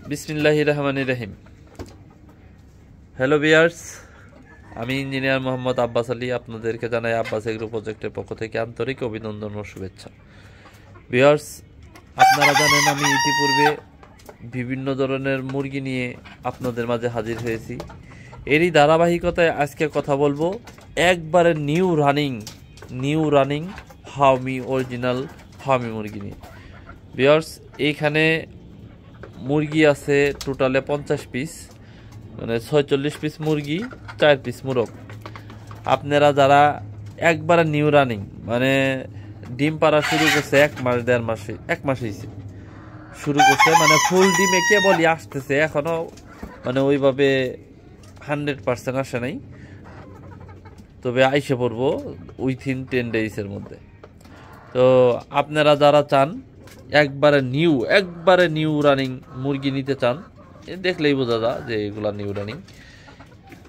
বিসমিল্লাহির রহমানির রহিম। Hello viewers, আমি ইঞ্জিনিয়ার মোহাম্মদ আব্বাস আলী। আপনাদেরকে জানাই আব্বাস এগ্রো প্রজেক্টের পক্ষ থেকে আন্তরিক অভিনন্দন ও শুভেচ্ছা। ভিউয়ার্স, আপনারা জানেন আমি ইতিপূর্বে বিভিন্ন ধরনের মুরগি নিয়ে আপনাদের মাঝে হাজির হয়েছি। এরই ধারাবাহিকতায় আজকে কথা বলবো একবারে new running Fermi original Fermi মুরগি নিয়ে। ভিউয়ার্স, এইখানে মুরগি আছে টোটালে 50 পিস, মানে 46 পিস মুরগি, 4 পিস মোরগ। আপনারা যারা একবারে নিউ রানিং, মানে ডিম পাড়া শুরু করছে 1 মাস 1.5 মাসে, 1 মাস হয়েছে শুরু করছে, মানে ফুল ডিমে কেবলই আসতেছে, এখনো মানে ওইভাবে 100% আসে নাই, তবে আইসে পড়বো উইথিন 10 ডেজের মধ্যে। তো আপনারা যারা চান একবারে নিউ রানিং মুরগি নিতে চান, দেখলেই বোঝা যায় যে এগুলা নিউ রানিং,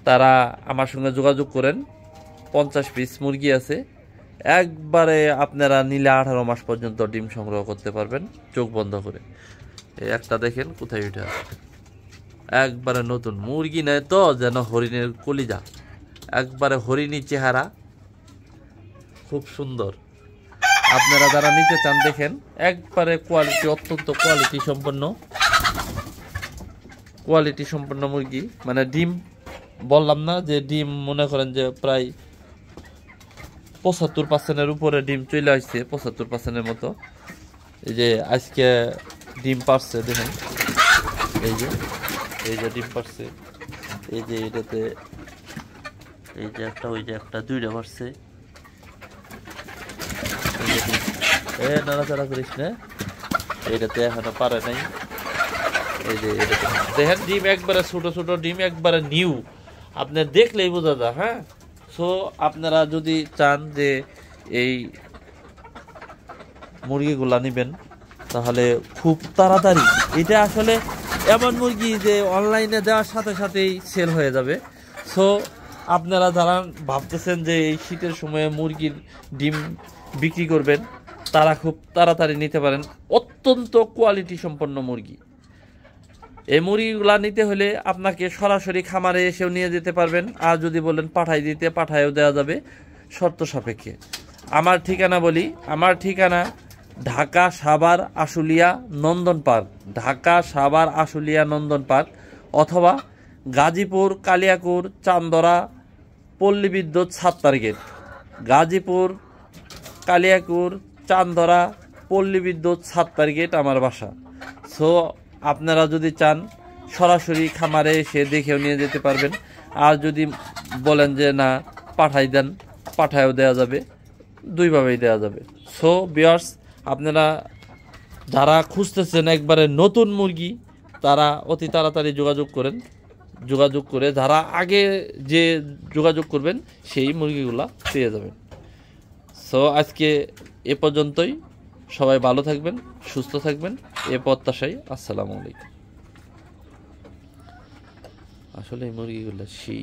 তারা আমার সঙ্গে যোগাযোগ করেন। 50 পিস মুরগি আছে, একবারে আপনারা নিলে 18 মাস পর্যন্ত ডিম সংগ্রহ করতে পারবেন চোখ বন্ধ করে। এই একটা দেখেন কোথায় উঠে আছে, একবারে নতুন মুরগি নেয় তো যেন হরিণের কলিজা, একবারে হরিণী চেহারা, খুব সুন্দর। আপনারা যারা নিতে চান দেখেন, একবারে কোয়ালিটি, অত্যন্ত কোয়ালিটি সম্পন্ন মুরগি। মানে ডিম বললাম না যে ডিম মনে করেন যে প্রায় 75% উপরে ডিম চলে আসছে, 75% মতো। এই যে আজকে ডিম পারছে দেখেন, এই যে ডিম পারছে, এই যে এটাতে এই যে একটা, ওই যে একটা, 2টা পারছে। নাড়াচাড়া করিস না, এটাতে এখনো পারে নাই। এই যে এটাতে দেখেন ডিম একবারে ছোট ডিম, একবারে নিউ, আপনি দেখলেই বোঝা যায়। হ্যাঁ, সো আপনারা যদি চান যে এই মুরগিগুলা নেবেন, তাহলে খুব তাড়াতাড়ি, এটা আসলে এমন মুরগি যে অনলাইনে দেওয়ার সাথে সাথেই সেল হয়ে যাবে। সো আপনারা যারা ভাবতেছেন যে এই শীতের সময়ে মুরগির ডিম বিক্রি করবেন, তারা খুব তাড়াতাড়ি নিতে পারেন। অত্যন্ত কোয়ালিটি সম্পন্ন মুরগি। এই মুরগিগুলা নিতে হলে আপনাকে সরাসরি খামারে এসেও নিয়ে যেতে পারবেন, আর যদি বলেন পাঠাই দিতে, পাঠায়ও দেওয়া যাবে শর্ত সাপেক্ষে। আমার ঠিকানা বলি, আমার ঠিকানা ঢাকা সাভার আশুলিয়া নন্দন পার্ক, ঢাকা সাভার আশুলিয়া নন্দন পার্ক, অথবা গাজীপুর কালিয়াকুর চান্দরা পল্লী বিদ্যুৎ 7 গেট, গাজীপুর কালিয়াকুর চান্দরা পল্লী বিদ্যুৎ 7 গেট আমার বাসা। সো আপনারা যদি চান সরাসরি খামারে এসে দেখেও নিয়ে যেতে পারবেন, আর যদি বলেন যে না পাঠাই দেন, পাঠায়ও দেওয়া যাবে, দুইভাবেই দেওয়া যাবে। সো ভিউয়ার্স, আপনারা যারা খুঁজতেছেন একবারে নতুন মুরগি, তারা অতি তাড়াতাড়ি যোগাযোগ করে যারা আগে যে যোগাযোগ করবেন সেই মুরগিগুলা পেয়ে যাবেন। সো আজকে এ পর্যন্তই। সবাই ভালো থাকবেন, সুস্থ থাকবেন, এ প্রত্যাশাই। আসসালামু আলাইকুম। আসলে এই মুরগিগুলো সেই